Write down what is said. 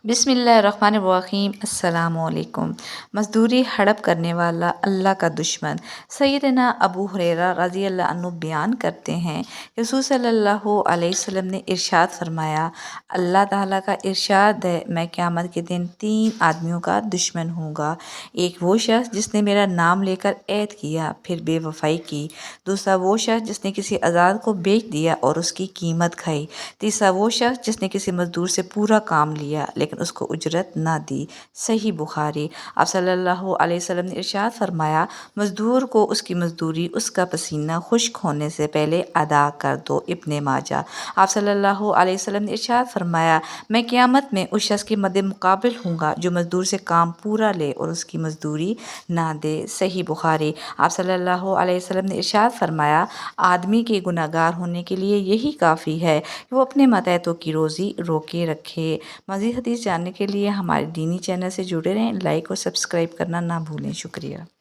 بسم اللہ الرحمن الرحیم۔ السلام علیکم۔ مزدوری ہڑپ کرنے والا اللہ کا دشمن۔ سیدنا ابو ہریرہ رضی اللہ عنہ بیان کرتے ہیں کہ رسول صلی اللہ علیہ وسلم نے ارشاد فرمایا، اللہ تعالیٰ کا ارشاد ہے، میں قیامت کے دن 3 آدمیوں کا دشمن ہوں گا۔ ایک وہ شخص جس نے میرا نام لے کر عہد کیا پھر بے وفائی کی، دوسرا وہ شخص جس نے کسی آزاد کو بیچ دیا اور اس کی قیمت کھائی، تیسرا وہ شخص جس نے کسی مزدور سے پورا کام لیا لیکن اس کو اجرت نہ دی۔ صحیح بخاری۔ آپ صلی اللہ علیہ وسلم نے ارشاد فرمایا، مزدور کو اس کی مزدوری اس کا پسینہ خشک ہونے سے پہلے ادا کر دو۔ ابن ماجہ۔ آپ صلی اللہ علیہ وسلم نے ارشاد فرمایا، میں قیامت میں اس شخص کے مد مقابل ہوں گا جو مزدور سے کام پورا لے اور اس کی مزدوری نہ دے۔ صحیح بخاری۔ آپ صلی اللہ علیہ وسلم نے ارشاد فرمایا، آدمی کے گناہ گار ہونے کے لیے یہی کافی ہے کہ وہ اپنے ماتحتوں کی روزی روکے رکھے۔ مزید حدیث جاننے کے لیے ہمارے دینی چینل سے جڑے رہیں۔ لائک اور سبسکرائب کرنا نہ بھولیں۔ شکریہ۔